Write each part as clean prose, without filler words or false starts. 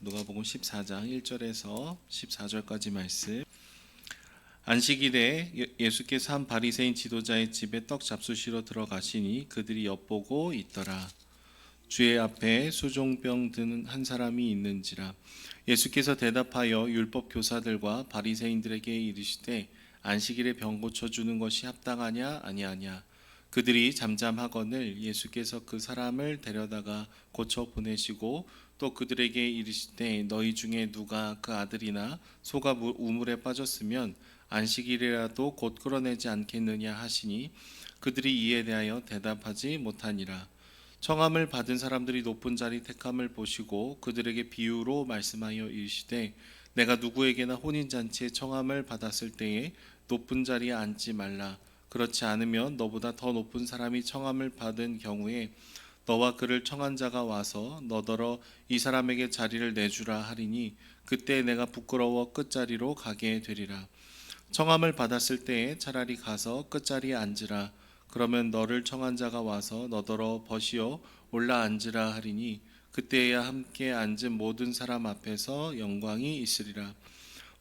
누가복음 14장 1절에서 14절까지 말씀. 안식일에 예수께서 한 바리새인 지도자의 집에 떡 잡수시러 들어가시니 그들이 엿보고 있더라. 주의 앞에 수종병 든 한 사람이 있는지라. 예수께서 대답하여 율법 교사들과 바리새인들에게 이르시되 안식일에 병 고쳐 주는 것이 합당하냐 아니하냐. 그들이 잠잠하거늘 예수께서 그 사람을 데려다가 고쳐 보내시고 또 그들에게 이르시되 너희 중에 누가 그 아들이나 소가 우물에 빠졌으면 안식일이라도 곧 끌어내지 않겠느냐 하시니 그들이 이에 대하여 대답하지 못하니라. 청함을 받은 사람들이 높은 자리 택함을 보시고 그들에게 비유로 말씀하여 이르시되 내가 누구에게나 혼인잔치에 청함을 받았을 때에 높은 자리에 앉지 말라. 그렇지 않으면 너보다 더 높은 사람이 청함을 받은 경우에 너와 그를 청한 자가 와서 너더러 이 사람에게 자리를 내주라 하리니 그때 내가 부끄러워 끝자리로 가게 되리라. 청함을 받았을 때에 차라리 가서 끝자리에 앉으라. 그러면 너를 청한 자가 와서 너더러 벗이어 올라 앉으라 하리니 그때야 함께 앉은 모든 사람 앞에서 영광이 있으리라.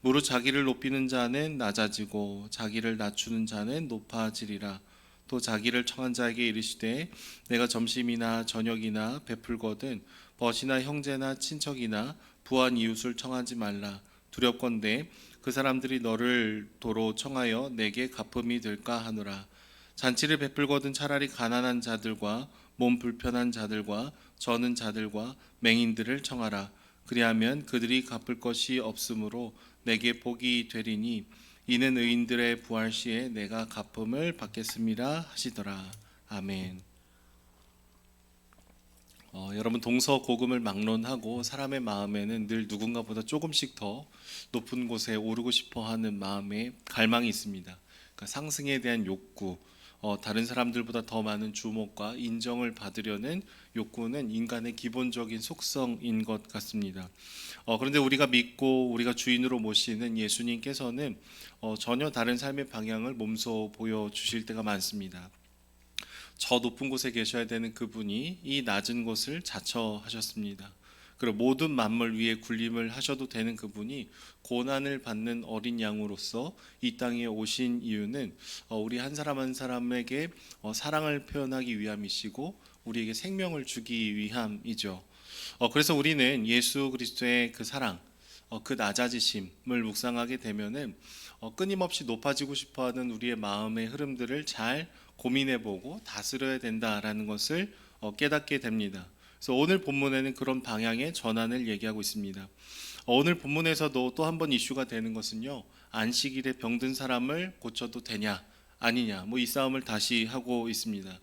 무릇 자기를 높이는 자는 낮아지고 자기를 낮추는 자는 높아지리라. 또 자기를 청한 자에게 이르시되 내가 점심이나 저녁이나 베풀거든 벗이나 형제나 친척이나 부한 이웃을 청하지 말라. 두렵건대 그 사람들이 너를 도로 청하여 내게 갚음이 될까 하노라. 잔치를 베풀거든 차라리 가난한 자들과 몸 불편한 자들과 저는 자들과 맹인들을 청하라. 그리하면 그들이 갚을 것이 없으므로 내게 복이 되리니 이는 의인들의 부활 시에 내가 갚음을 받겠습니다 하시더라. 아멘. 여러분 동서고금을 막론하고 사람의 마음에는 늘 누군가보다 조금씩 더 높은 곳에 오르고 싶어하는 마음에 갈망이 있습니다. 그러니까 상승에 대한 욕구, 다른 사람들보다 더 많은 주목과 인정을 받으려는 욕구는 인간의 기본적인 속성인 것 같습니다. 그런데 우리가 믿고 우리가 주인으로 모시는 예수님께서는 전혀 다른 삶의 방향을 몸소 보여주실 때가 많습니다. 저 높은 곳에 계셔야 되는 그분이 이 낮은 곳을 자처하셨습니다. 그리고 모든 만물 위에 군림을 하셔도 되는 그분이 고난을 받는 어린 양으로서 이 땅에 오신 이유는 우리 한 사람 한 사람에게 사랑을 표현하기 위함이시고 우리에게 생명을 주기 위함이죠. 그래서 우리는 예수 그리스도의 그 사랑, 그 낮아지심을 묵상하게 되면은 끊임없이 높아지고 싶어하는 우리의 마음의 흐름들을 잘 고민해보고 다스려야 된다라는 것을 깨닫게 됩니다. 그래서 오늘 본문에는 그런 방향의 전환을 얘기하고 있습니다. 오늘 본문에서도 또 한 번 이슈가 되는 것은요, 안식일에 병든 사람을 고쳐도 되냐 아니냐, 이 싸움을 다시 하고 있습니다.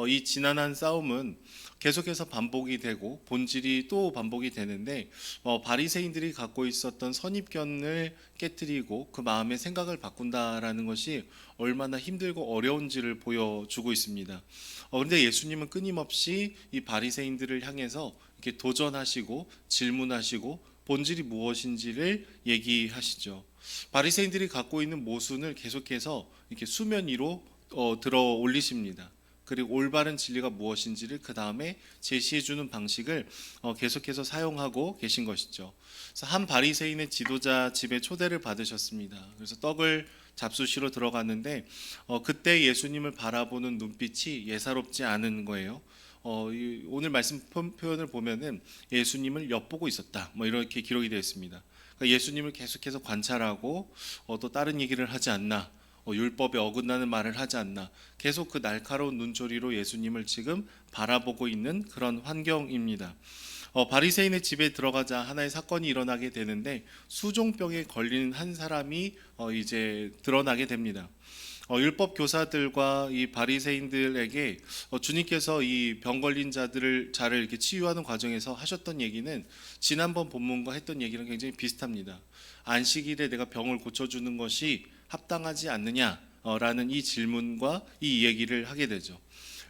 이 지난한 싸움은 계속해서 반복이 되고 본질이 또 반복이 되는데 바리새인들이 갖고 있었던 선입견을 깨뜨리고 그 마음의 생각을 바꾼다라는 것이 얼마나 힘들고 어려운지를 보여주고 있습니다. 그런데 예수님은 끊임없이 이 바리새인들을 향해서 이렇게 도전하시고 질문하시고 본질이 무엇인지를 얘기하시죠. 바리새인들이 갖고 있는 모순을 계속해서 이렇게 수면 위로 들어 올리십니다. 그리고 올바른 진리가 무엇인지를 그 다음에 제시해주는 방식을 계속해서 사용하고 계신 것이죠. 그래서 한 바리새인의 지도자 집에 초대를 받으셨습니다. 그래서 떡을 잡수시러 들어갔는데 그때 예수님을 바라보는 눈빛이 예사롭지 않은 거예요. 오늘 말씀 표현을 보면은 예수님을 엿보고 있었다. 이렇게 기록이 되어 있습니다. 그러니까 예수님을 계속해서 관찰하고 또 다른 얘기를 하지 않나. 율법에 어긋나는 말을 하지 않나. 계속 그 날카로운 눈초리로 예수님을 지금 바라보고 있는 그런 환경입니다. 바리새인의 집에 들어가자 하나의 사건이 일어나게 되는데 수종병에 걸린 한 사람이 이제 드러나게 됩니다. 율법 교사들과 이 바리새인들에게 주님께서 이 병 걸린 자들을 이렇게 치유하는 과정에서 하셨던 얘기는 지난번 본문과 했던 얘기랑 굉장히 비슷합니다. 안식일에 내가 병을 고쳐주는 것이 합당하지 않느냐라는 이 질문과 이 얘기를 하게 되죠.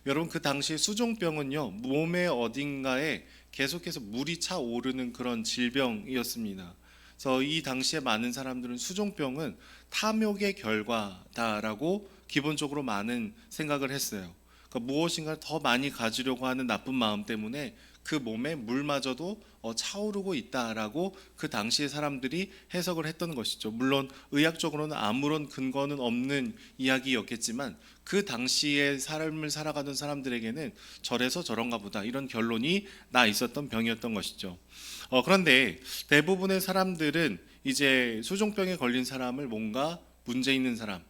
여러분 그 당시에 수종병은요 몸의 어딘가에 계속해서 물이 차오르는 그런 질병이었습니다. 그래서 이 당시에 많은 사람들은 수종병은 탐욕의 결과다라고 기본적으로 많은 생각을 했어요. 그러니까 무엇인가 더 많이 가지려고 하는 나쁜 마음 때문에 그 몸에 물마저도 차오르고 있다라고 그 당시의 사람들이 해석을 했던 것이죠. 물론 의학적으로는 아무런 근거는 없는 이야기였겠지만 그 당시의 삶을 살아가던 사람들에게는 저래서 저런가 보다 이런 결론이 나 있었던 병이었던 것이죠. 그런데 대부분의 사람들은 이제 수종병에 걸린 사람을 뭔가 문제 있는 사람,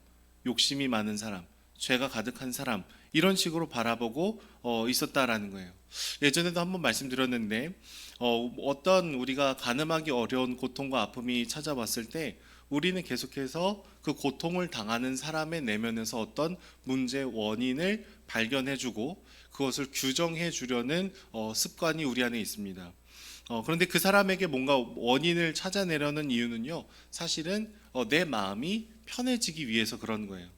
욕심이 많은 사람, 죄가 가득한 사람 이런 식으로 바라보고 있었다라는 거예요. 예전에도 한번 말씀드렸는데 어떤 우리가 가늠하기 어려운 고통과 아픔이 찾아왔을 때 우리는 계속해서 그 고통을 당하는 사람의 내면에서 어떤 문제의 원인을 발견해주고 그것을 규정해 주려는 습관이 우리 안에 있습니다. 그런데 그 사람에게 뭔가 원인을 찾아내려는 이유는요, 사실은 내 마음이 편해지기 위해서 그런 거예요.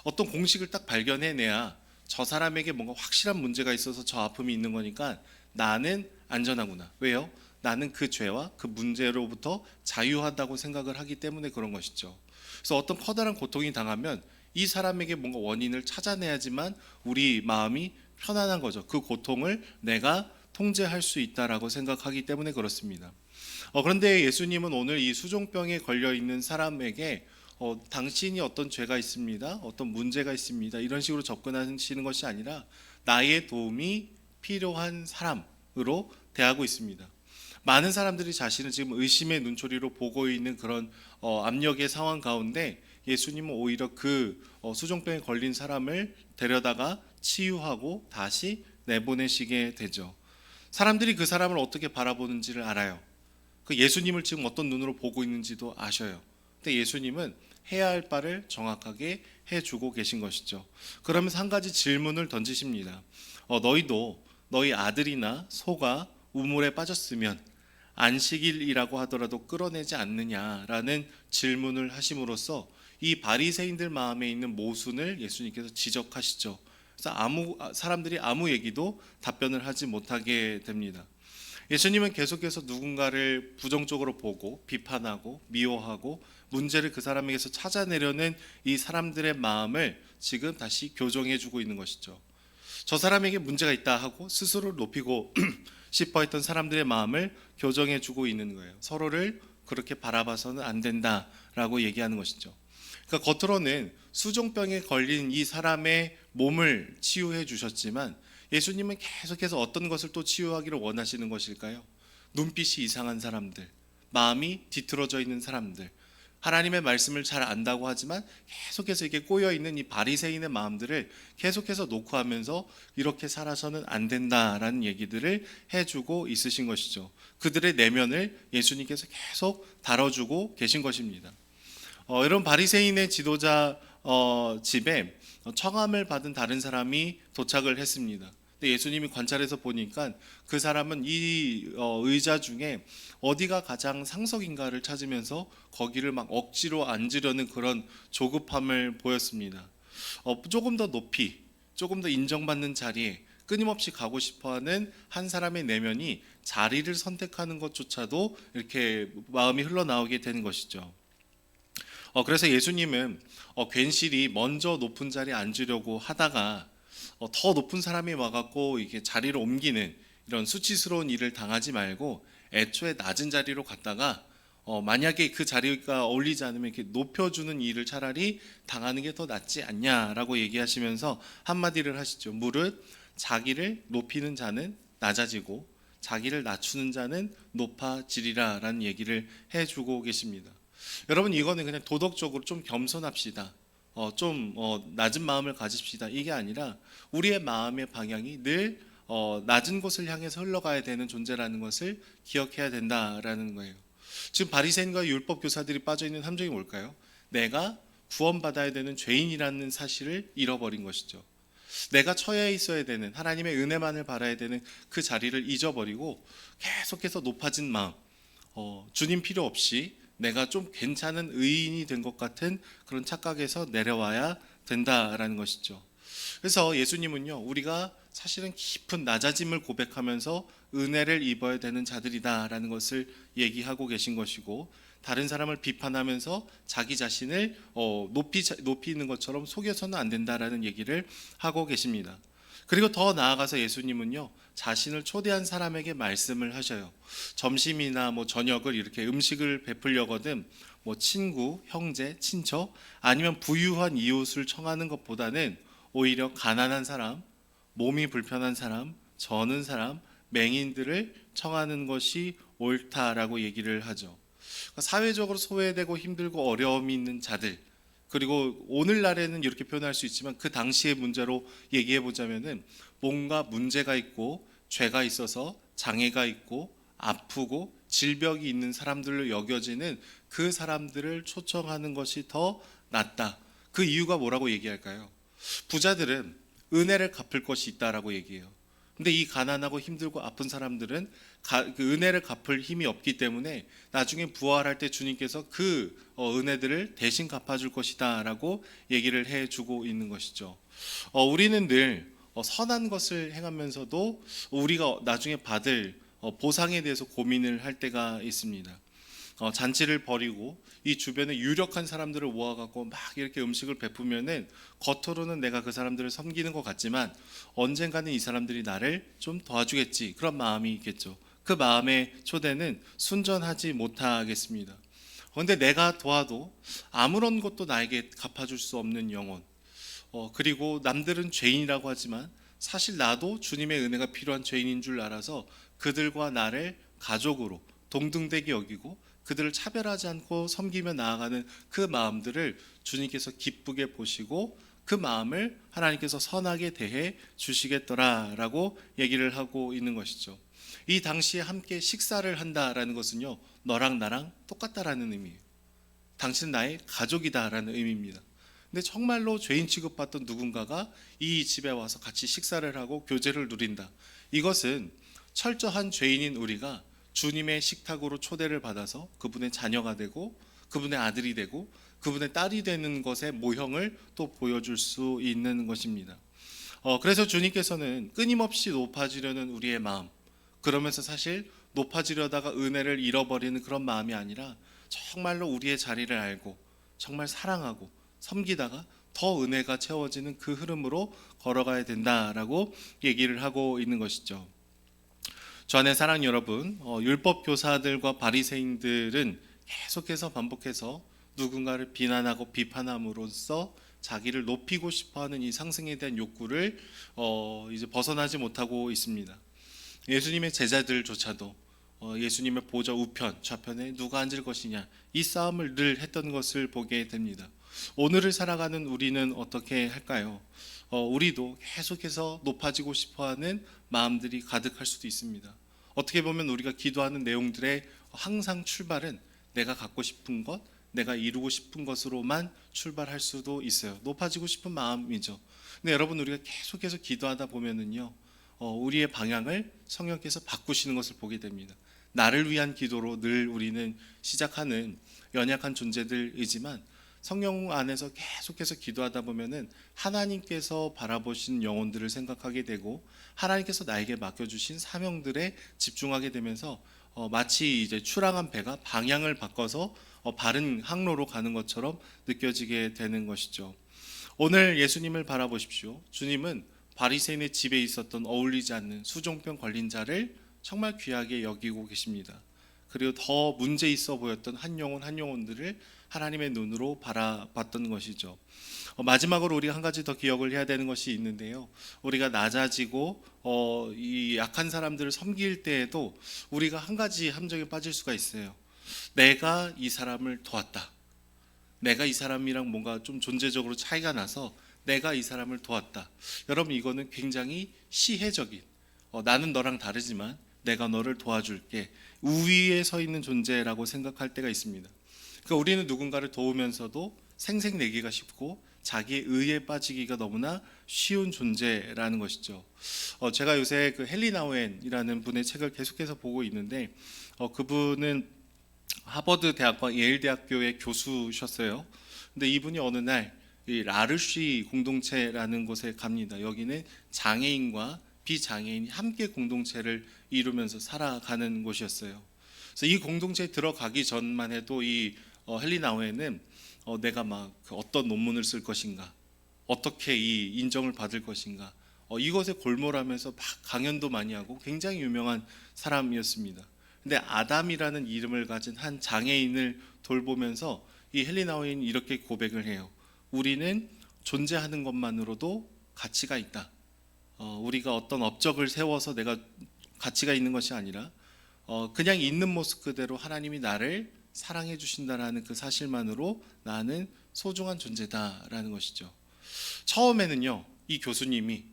어떤 공식을 딱 발견해내야 저 사람에게 뭔가 확실한 문제가 있어서 저 아픔이 있는 거니까 나는 안전하구나. 왜요? 나는 그 죄와 그 문제로부터 자유하다고 생각을 하기 때문에 그런 것이죠. 그래서 어떤 커다란 고통이 당하면 이 사람에게 뭔가 원인을 찾아내야지만 우리 마음이 편안한 거죠. 그 고통을 내가 통제할 수 있다라고 생각하기 때문에 그렇습니다. 그런데 예수님은 오늘 이 수종병에 걸려 있는 사람에게 당신이 어떤 죄가 있습니다, 어떤 문제가 있습니다 이런 식으로 접근하시는 것이 아니라 나의 도움이 필요한 사람으로 대하고 있습니다. 많은 사람들이 자신을 지금 의심의 눈초리로 보고 있는 그런 압력의 상황 가운데 예수님은 오히려 그 수종병에 걸린 사람을 데려다가 치유하고 다시 내보내시게 되죠. 사람들이 그 사람을 어떻게 바라보는지를 알아요. 그 예수님을 지금 어떤 눈으로 보고 있는지도 아셔요. 근데 예수님은 해야 할 바를 정확하게 해주고 계신 것이죠. 그러면서 한 가지 질문을 던지십니다. 너희도 너희 아들이나 소가 우물에 빠졌으면 안식일이라고 하더라도 끌어내지 않느냐라는 질문을 하심으로써 이 바리새인들 마음에 있는 모순을 예수님께서 지적하시죠. 그래서 사람들이 아무 얘기도 답변을 하지 못하게 됩니다. 예수님은 계속해서 누군가를 부정적으로 보고 비판하고 미워하고 문제를 그 사람에게서 찾아내려는 이 사람들의 마음을 지금 다시 교정해 주고 있는 것이죠. 저 사람에게 문제가 있다 하고 스스로를 높이고 싶어 했던 사람들의 마음을 교정해 주고 있는 거예요. 서로를 그렇게 바라봐서는 안 된다라고 얘기하는 것이죠. 그러니까 겉으로는 수종병에 걸린 이 사람의 몸을 치유해 주셨지만 예수님은 계속해서 어떤 것을 또 치유하기를 원하시는 것일까요? 눈빛이 이상한 사람들, 마음이 뒤틀어져 있는 사람들, 하나님의 말씀을 잘 안다고 하지만 계속해서 이렇게 꼬여있는 이 바리새인의 마음들을 계속해서 녹화하면서 이렇게 살아서는 안 된다라는 얘기들을 해주고 있으신 것이죠. 그들의 내면을 예수님께서 계속 다뤄주고 계신 것입니다. 이런 바리새인의 지도자 집에 청함을 받은 다른 사람이 도착을 했습니다. 근데 예수님이 관찰해서 보니까 그 사람은 이 의자 중에 어디가 가장 상석인가를 찾으면서 거기를 막 억지로 앉으려는 그런 조급함을 보였습니다. 조금 더 높이, 조금 더 인정받는 자리에 끊임없이 가고 싶어하는 한 사람의 내면이 자리를 선택하는 것조차도 이렇게 마음이 흘러나오게 되는 것이죠. 그래서 예수님은 괜시리 먼저 높은 자리에 앉으려고 하다가 더 높은 사람이 와갖고 이게 자리를 옮기는 이런 수치스러운 일을 당하지 말고 애초에 낮은 자리로 갔다가 만약에 그 자리가 어울리지 않으면 이렇게 높여주는 일을 차라리 당하는 게 더 낫지 않냐라고 얘기하시면서 한마디를 하시죠. 무릇 자기를 높이는 자는 낮아지고 자기를 낮추는 자는 높아지리라 라는 얘기를 해주고 계십니다. 여러분, 이거는 그냥 도덕적으로 좀 겸손합시다, 좀 낮은 마음을 가집시다, 이게 아니라 우리의 마음의 방향이 늘 낮은 곳을 향해서 흘러가야 되는 존재라는 것을 기억해야 된다라는 거예요. 지금 바리새인과 율법 교사들이 빠져 있는 함정이 뭘까요? 내가 구원받아야 되는 죄인이라는 사실을 잃어버린 것이죠. 내가 처해 있어야 되는 하나님의 은혜만을 바라야 되는 그 자리를 잊어버리고 계속해서 높아진 마음, 주님 필요 없이 내가 좀 괜찮은 의인이 된 것 같은 그런 착각에서 내려와야 된다라는 것이죠. 그래서 예수님은요, 우리가 사실은 깊은 낮아짐을 고백하면서 은혜를 입어야 되는 자들이다라는 것을 얘기하고 계신 것이고, 다른 사람을 비판하면서 자기 자신을 높이는 것처럼 속여서는 안 된다라는 얘기를 하고 계십니다. 그리고 더 나아가서 예수님은요, 자신을 초대한 사람에게 말씀을 하셔요. 점심이나 뭐 저녁을 이렇게 음식을 베풀려거든 뭐 친구, 형제, 친척 아니면 부유한 이웃을 청하는 것보다는 오히려 가난한 사람, 몸이 불편한 사람, 저는 사람, 맹인들을 청하는 것이 옳다라고 얘기를 하죠. 그러니까 사회적으로 소외되고 힘들고 어려움이 있는 자들, 그리고 오늘날에는 이렇게 표현할 수 있지만 그 당시의 문제로 얘기해 보자면은 뭔가 문제가 있고 죄가 있어서 장애가 있고 아프고 질병이 있는 사람들로 여겨지는 그 사람들을 초청하는 것이 더 낫다. 그 이유가 뭐라고 얘기할까요? 부자들은 은혜를 갚을 것이 있다라고 얘기해요. 근데 이 가난하고 힘들고 아픈 사람들은 그 은혜를 갚을 힘이 없기 때문에 나중에 부활할 때 주님께서 그 은혜들을 대신 갚아줄 것이다라고 얘기를 해주고 있는 것이죠. 우리는 늘 선한 것을 행하면서도 우리가 나중에 받을 보상에 대해서 고민을 할 때가 있습니다. 잔치를 벌이고 이 주변에 유력한 사람들을 모아갖고 막 이렇게 음식을 베푸면은 겉으로는 내가 그 사람들을 섬기는 것 같지만 언젠가는 이 사람들이 나를 좀 도와주겠지, 그런 마음이 있겠죠. 그 마음의 초대는 순전하지 못하겠습니다. 그런데 내가 도와도 아무런 것도 나에게 갚아줄 수 없는 영혼, 그리고 남들은 죄인이라고 하지만 사실 나도 주님의 은혜가 필요한 죄인인 줄 알아서 그들과 나를 가족으로 동등되게 여기고 그들을 차별하지 않고 섬기며 나아가는 그 마음들을 주님께서 기쁘게 보시고 그 마음을 하나님께서 선하게 대해 주시겠더라라고 얘기를 하고 있는 것이죠. 이 당시에 함께 식사를 한다라는 것은요, 너랑 나랑 똑같다라는 의미예요. 당신은 나의 가족이다라는 의미입니다. 근데 정말로 죄인 취급받던 누군가가 이 집에 와서 같이 식사를 하고 교제를 누린다. 이것은 철저한 죄인인 우리가 주님의 식탁으로 초대를 받아서 그분의 자녀가 되고 그분의 아들이 되고 그분의 딸이 되는 것의 모형을 또 보여줄 수 있는 것입니다. 그래서 주님께서는 끊임없이 높아지려는 우리의 마음, 그러면서 사실 높아지려다가 은혜를 잃어버리는 그런 마음이 아니라 정말로 우리의 자리를 알고 정말 사랑하고 섬기다가 더 은혜가 채워지는 그 흐름으로 걸어가야 된다라고 얘기를 하고 있는 것이죠. 주 안의 사랑 여러분, 율법 교사들과 바리새인들은 계속해서 반복해서 누군가를 비난하고 비판함으로써 자기를 높이고 싶어하는 이 상승에 대한 욕구를 이제 벗어나지 못하고 있습니다. 예수님의 제자들조차도 예수님의 보좌 우편 좌편에 누가 앉을 것이냐, 이 싸움을 늘 했던 것을 보게 됩니다. 오늘을 살아가는 우리는 어떻게 할까요? 우리도 계속해서 높아지고 싶어하는 마음들이 가득할 수도 있습니다. 어떻게 보면 우리가 기도하는 내용들의 항상 출발은 내가 갖고 싶은 것, 내가 이루고 싶은 것으로만 출발할 수도 있어요. 높아지고 싶은 마음이죠. 근데 여러분, 우리가 계속해서 기도하다 보면은요, 우리의 방향을 성령께서 바꾸시는 것을 보게 됩니다. 나를 위한 기도로 늘 우리는 시작하는 연약한 존재들이지만 성령 안에서 계속해서 기도하다 보면은 하나님께서 바라보신 영혼들을 생각하게 되고 하나님께서 나에게 맡겨주신 사명들에 집중하게 되면서 마치 이제 출항한 배가 방향을 바꿔서 바른 항로로 가는 것처럼 느껴지게 되는 것이죠. 오늘 예수님을 바라보십시오. 주님은 바리새인의 집에 있었던 어울리지 않는 수종병 걸린 자를 정말 귀하게 여기고 계십니다. 그리고 더 문제 있어 보였던 한 영혼 한 영혼들을 하나님의 눈으로 바라봤던 것이죠. 마지막으로 우리가 한 가지 더 기억을 해야 되는 것이 있는데요. 우리가 낮아지고 이 약한 사람들을 섬길 때에도 우리가 한 가지 함정에 빠질 수가 있어요. 내가 이 사람을 도왔다. 내가 이 사람이랑 뭔가 좀 존재적으로 차이가 나서 내가 이 사람을 도왔다. 여러분, 이거는 굉장히 시혜적인, 나는 너랑 다르지만 내가 너를 도와줄게, 우위에 서 있는 존재라고 생각할 때가 있습니다. 그러니까 우리는 누군가를 도우면서도 생색내기가 쉽고 자기의 의에 빠지기가 너무나 쉬운 존재라는 것이죠. 제가 요새 그 헨리 나우엔이라는 분의 책을 계속해서 보고 있는데 그분은 하버드 대학과 예일 대학교의 교수셨어요. 근데 이분이 어느 날 이 라르쉬 공동체라는 곳에 갑니다. 여기는 장애인과 비장애인이 함께 공동체를 이루면서 살아가는 곳이었어요. 그래서 이 공동체에 들어가기 전만 해도 이 헨리 나우엔은 내가 막 어떤 논문을 쓸 것인가, 어떻게 이 인정을 받을 것인가, 이것에 골몰하면서 막 강연도 많이 하고 굉장히 유명한 사람이었습니다. 근데 아담이라는 이름을 가진 한 장애인을 돌보면서 이 헬리나 호인이 이렇게 고백을 해요. 우리는 존재하는 것만으로도 가치가 있다. 우리가 어떤 업적을 세워서 내가 가치가 있는 것이 아니라 그냥 있는 모습 그대로 하나님이 나를 사랑해 주신다라는 그 사실만으로 나는 소중한 존재다라는 것이죠. 처음에는요, 이 교수님이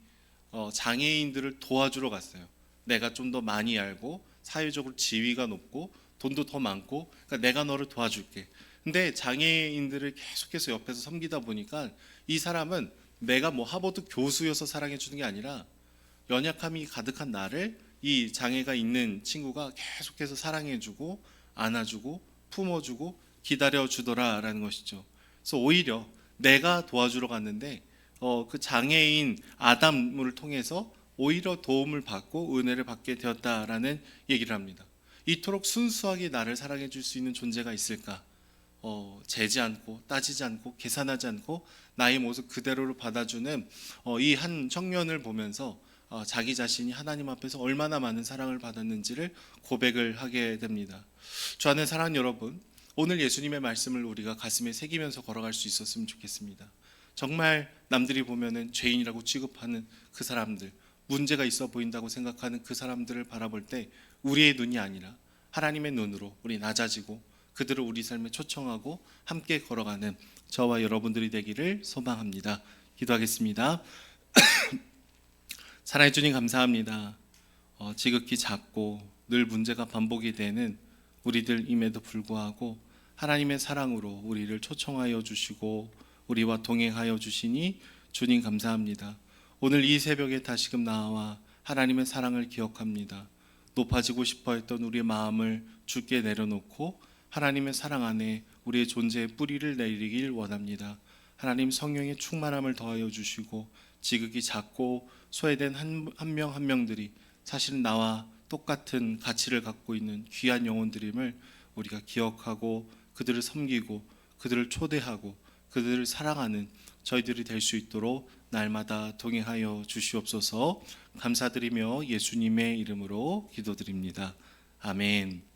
장애인들을 도와주러 갔어요. 내가 좀 더 많이 알고 사회적으로 지위가 높고 돈도 더 많고, 그러니까 내가 너를 도와줄게. 근데 장애인들을 계속해서 옆에서 섬기다 보니까 이 사람은 내가 뭐 하버드 교수여서 사랑해 주는 게 아니라 연약함이 가득한 나를 이 장애가 있는 친구가 계속해서 사랑해주고 안아주고 품어주고 기다려주더라라는 것이죠. 그래서 오히려 내가 도와주러 갔는데 그 장애인 아담을 통해서 오히려 도움을 받고 은혜를 받게 되었다라는 얘기를 합니다. 이토록 순수하게 나를 사랑해 줄 수 있는 존재가 있을까? 재지 않고 따지지 않고 계산하지 않고 나의 모습 그대로를 받아주는 이 한 청년을 보면서 자기 자신이 하나님 앞에서 얼마나 많은 사랑을 받았는지를 고백을 하게 됩니다. 좋아하는 사랑하는 여러분, 오늘 예수님의 말씀을 우리가 가슴에 새기면서 걸어갈 수 있었으면 좋겠습니다. 정말 남들이 보면은 죄인이라고 취급하는 그 사람들, 문제가 있어 보인다고 생각하는 그 사람들을 바라볼 때 우리의 눈이 아니라 하나님의 눈으로 우리 낮아지고 그들을 우리 삶에 초청하고 함께 걸어가는 저와 여러분들이 되기를 소망합니다. 기도하겠습니다. 사랑해 주님 감사합니다. 지극히 작고 늘 문제가 반복이 되는 우리들임에도 불구하고 하나님의 사랑으로 우리를 초청하여 주시고 우리와 동행하여 주시니 주님 감사합니다. 오늘 이 새벽에 다시금 나와 하나님의 사랑을 기억합니다. 높아지고 싶어 했던 우리의 마음을 주께 내려놓고 하나님의 사랑 안에 우리의 존재의 뿌리를 내리길 원합니다. 하나님 성령의 충만함을 더하여 주시고 지극히 작고 소외된 한 명 한 명들이 사실은 나와 똑같은 가치를 갖고 있는 귀한 영혼들임을 우리가 기억하고 그들을 섬기고 그들을 초대하고 그들을 사랑하는 저희들이 될 수 있도록 날마다 동행하여 주시옵소서. 감사드리며 예수님의 이름으로 기도드립니다. 아멘.